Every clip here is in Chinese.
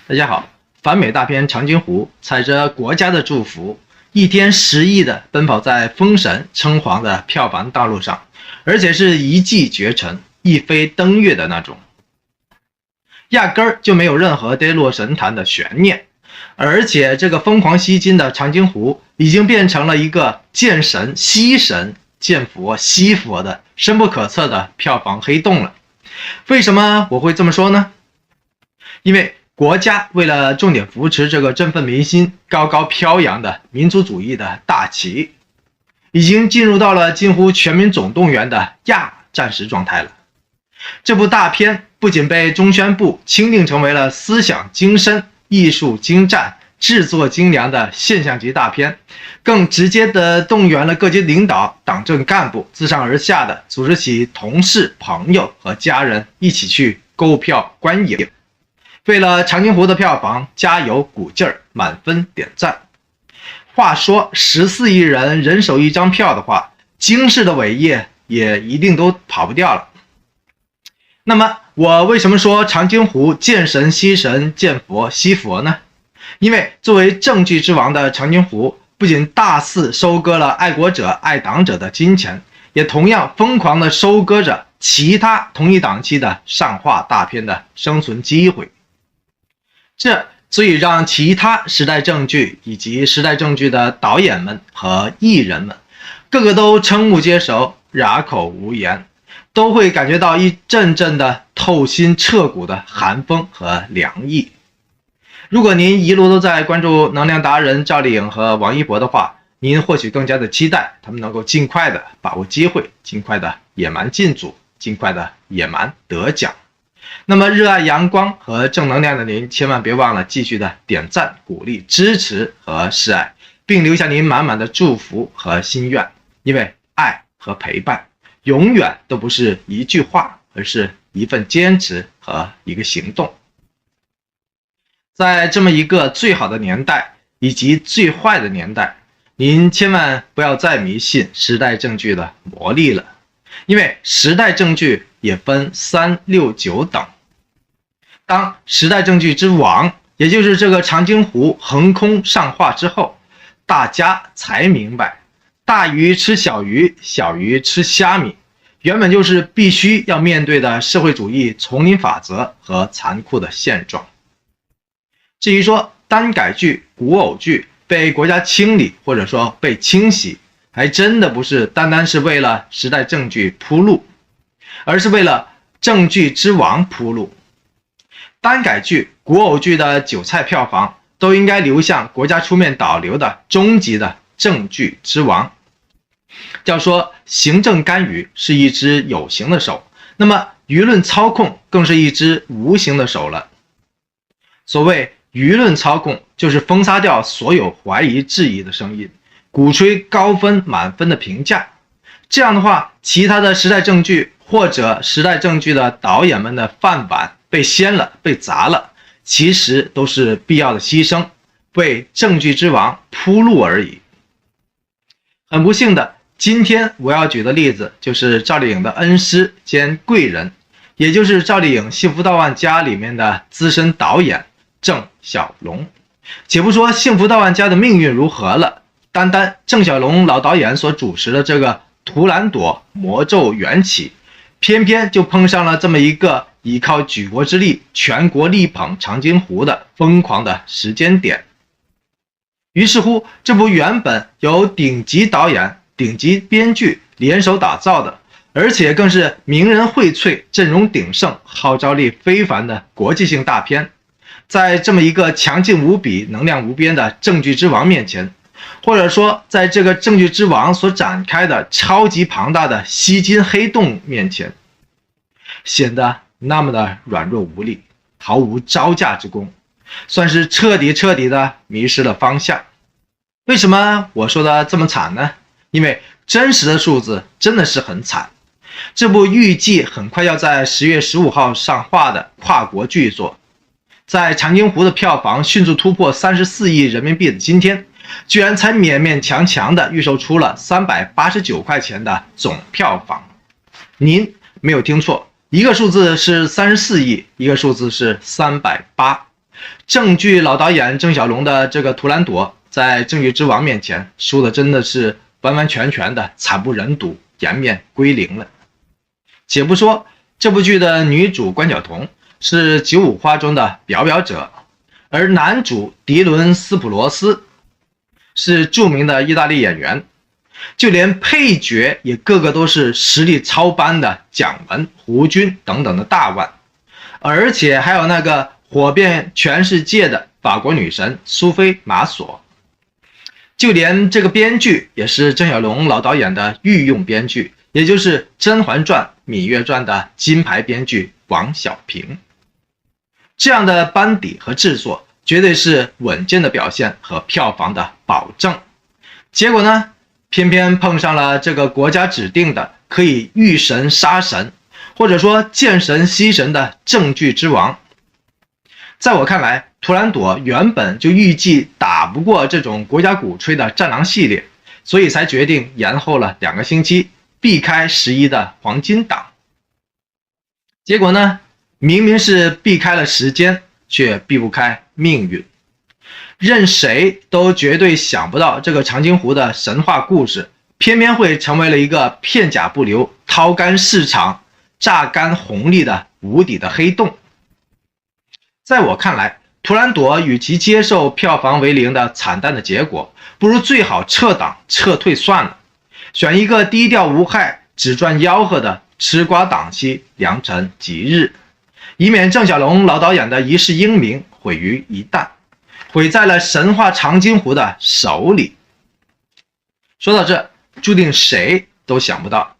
大家好，反美大片《长津湖》踩着国家的祝福，一天10亿的奔跑在封神称皇的票房道路上，而且是一骑绝尘、一飞登月的那种，压根儿就没有任何跌落神坛的悬念。而且这个疯狂吸金的长津湖已经变成了一个见神吸神、见佛吸佛的深不可测的票房黑洞了。为什么我会这么说呢？因为国家为了重点扶持这个振奋民心、高高飘扬的民族主义的大旗，已经进入到了近乎全民总动员的亚战时状态了。这部大片不仅被中宣部钦定成为了思想精深、艺术精湛、制作精良的现象级大片，更直接地动员了各级领导、党政干部自上而下的组织起同事、朋友和家人一起去购票观影，为了长津湖的票房加油鼓劲儿，满分点赞。话说14亿人人手一张票的话，惊世的伟业也一定都跑不掉了。那么我为什么说长津湖见神吸神、见佛吸佛呢？因为作为政剧之王的长津湖，不仅大肆收割了爱国者、爱党者的金钱，也同样疯狂地收割着其他同一档期的上画大片的生存机会。这足以让其他时代政剧以及时代政剧的导演们和艺人们，个个都瞠目结舌、哑口无言，都会感觉到一阵阵的透心彻骨的寒风和凉意。如果您一路都在关注能量达人赵丽颖和王一博的话，您或许更加的期待他们能够尽快的把握机会，尽快的野蛮进组，尽快的野蛮得奖。那么热爱阳光和正能量的您，千万别忘了继续的点赞、鼓励、支持和示爱，并留下您满满的祝福和心愿。因为爱和陪伴永远都不是一句话，而是一份坚持和一个行动。在这么一个最好的年代以及最坏的年代，您千万不要再迷信时代政剧的魔力了，因为时代政剧也分3、6、9等。当时代政剧之王，也就是这个长津湖横空上画之后，大家才明白，大鱼吃小鱼，小鱼吃虾米，原本就是必须要面对的社会主义丛林法则和残酷的现状。至于说耽改剧、古偶剧被国家清理或者说被清洗，还真的不是单单是为了时代政剧铺路，而是为了政剧之王铺路。耽改剧、古偶剧的韭菜票房都应该流向国家出面导流的终极的政剧之王。要说行政干预是一只有形的手，那么舆论操控更是一只无形的手了。所谓舆论操控，就是封杀掉所有怀疑质疑的声音，鼓吹高分满分的评价。这样的话，其他的时代政剧或者时代政剧的导演们的饭碗被掀了、被砸了，其实都是必要的牺牲，为政剧之王铺路而已。很不幸的，今天我要举的例子就是赵丽颖的恩师兼贵人，也就是赵丽颖《幸福到万家》里面的资深导演郑晓龙。且不说《幸福到万家》的命运如何了，单单郑晓龙老导演所主持的这个图兰朵魔咒缘起，偏偏就碰上了这么一个依靠举国之力全国力捧长津湖的疯狂的时间点。于是乎，这部原本由顶级导演、顶级编剧联手打造的，而且更是名人荟萃、阵容鼎盛、号召力非凡的国际性大片，在这么一个强劲无比、能量无边的政剧之王面前，或者说在这个政剧之王所展开的超级庞大的吸金黑洞面前，显得那么的软弱无力，毫无招架之功，算是彻底的迷失了方向。为什么我说的这么惨呢？因为真实的数字真的是很惨。这部预计很快要在10月15号上画的跨国巨作，在长津湖的票房迅速突破34亿人民币的今天，居然才勉勉强强的预售出了389块钱的总票房。您没有听错，一个数字是34亿，一个数字是380。正剧老导演郑晓龙的这个《图兰朵》在正剧之王面前输的真的是完完全全的惨不忍睹，颜面归零了。且不说这部剧的女主关晓彤是95花中的表表者，而男主迪伦斯普罗斯是著名的意大利演员，就连配角也个个都是实力超班的蒋雯、胡军等等的大腕，而且还有那个火遍全世界的法国女神苏菲玛索。就连这个编剧也是郑晓龙老导演的御用编剧，也就是《甄嬛传》《芈月传》的金牌编剧王小平。这样的班底和制作绝对是稳健的表现和票房的保证。结果呢，偏偏碰上了这个国家指定的可以遇神杀神，或者说见神吸神的正剧之王。在我看来，图兰朵原本就预计打不过这种国家鼓吹的战狼系列，所以才决定延后了2个星期，避开11的黄金档。结果呢，明明是避开了时间，却避不开命运。任谁都绝对想不到，这个长津湖的神话故事偏偏会成为了一个片甲不留、掏干市场、榨干红利的无底的黑洞。在我看来，图兰朵与其接受票房为零的惨淡的结果，不如最好撤档撤退算了，选一个低调无害、只赚吆喝的吃瓜档期良辰吉日，以免郑晓龙老导演的一世英名毁于一旦，毁在了神话长津湖的手里。说到这，注定谁都想不到，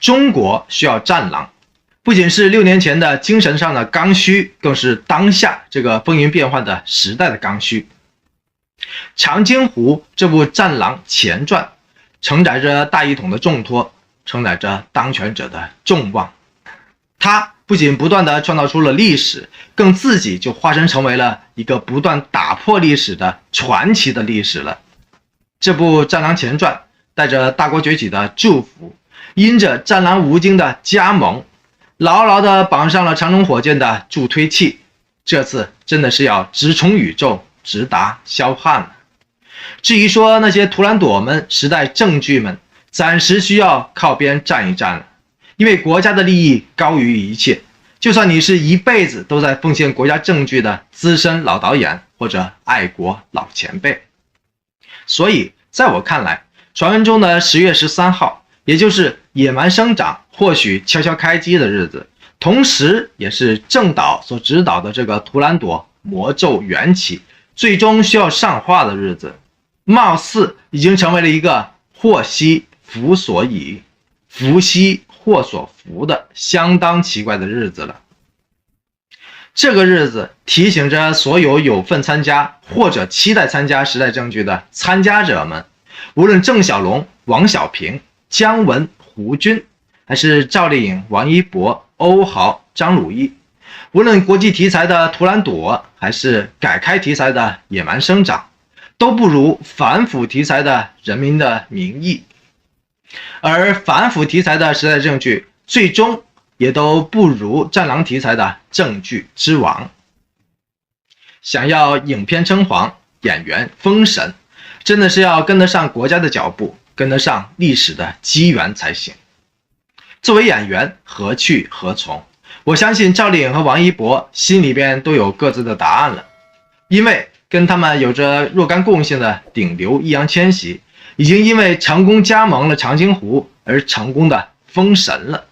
中国需要战狼，不仅是6年前的精神上的刚需，更是当下这个风云变幻的时代的刚需。长津湖这部战狼前传，承载着大一统的重托，承载着当权者的众望。他不仅不断地创造出了历史，更自己就化身成为了一个不断打破历史的传奇的历史了。这部战狼前传带着大国崛起的祝福，因着战狼吴京的加盟，牢牢地绑上了长城火箭的助推器，这次真的是要直冲宇宙，直达霄汉了。至于说那些图兰朵们、时代正剧们，暂时需要靠边站一站了，因为国家的利益高于一切，就算你是一辈子都在奉献国家正剧的资深老导演或者爱国老前辈。所以在我看来，传闻中的10月13号，也就是野蛮生长或许悄悄开机的日子，同时也是郑导所指导的这个图兰朵魔咒缘起最终需要上画的日子，貌似已经成为了一个祸兮福所倚，福兮祸所伏的相当奇怪的日子了。这个日子提醒着所有有份参加或者期待参加时代正剧的参加者们，无论郑晓龙、王小平、姜文、胡军，还是赵丽颖、王一博、欧豪、张鲁一，无论国际题材的图兰朵，还是改开题材的野蛮生长，都不如反腐题材的人民的名义。而反腐题材的时代正剧，最终也都不如战狼题材的正剧之王。想要影片称皇，演员封神，真的是要跟得上国家的脚步，跟得上历史的机缘才行。作为演员，何去何从？我相信赵丽颖和王一博心里边都有各自的答案了，因为跟他们有着若干共性的顶流易烊千玺，已经因为成功加盟了长津湖而成功的封神了。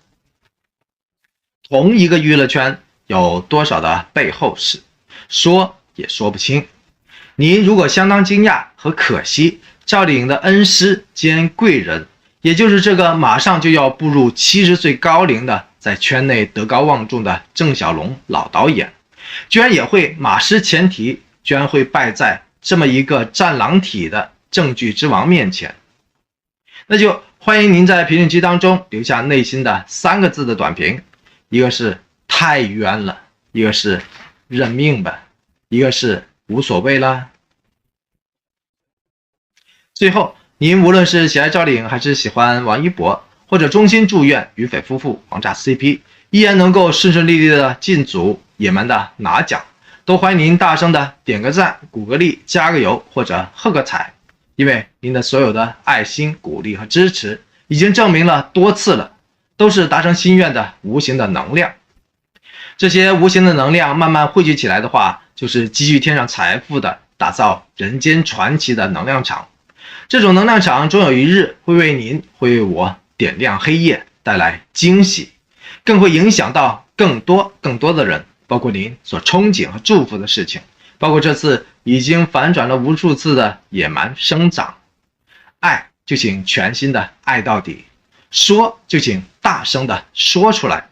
同一个娱乐圈有多少的背后事，说也说不清。您如果相当惊讶和可惜，赵丽颖的恩师兼贵人，也就是这个马上就要步入70岁高龄的，在圈内德高望重的郑晓龙老导演，居然也会马失前蹄，居然会败在这么一个战狼体的正剧之王面前，那就欢迎您在评论区当中留下内心的3个字的短评，一个是太冤了，一个是认命吧，一个是无所谓啦。最后，您无论是喜爱赵丽颖还是喜欢王一博，或者衷心祝愿于斐夫妇王炸 CP 依然能够顺顺利利的进组，野蛮的拿奖，都欢迎您大声的点个赞、鼓个励、加个油或者喝个彩，因为您的所有的爱心、鼓励和支持，已经证明了多次了，都是达成心愿的无形的能量。这些无形的能量慢慢汇聚起来的话，就是积蓄天上财富的，打造人间传奇的能量场。这种能量场终有一日会为您、会为我点亮黑夜，带来惊喜，更会影响到更多的人，包括您所憧憬和祝福的事情，包括这次已经反转了无数次的野蛮生长。爱就请全心的爱到底，说就请大声的说出来。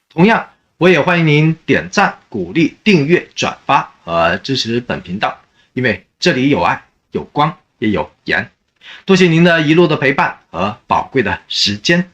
同样，我也欢迎您点赞、鼓励、订阅、转发和支持本频道，因为这里有爱、有光，也有盐。多谢您的一路的陪伴和宝贵的时间。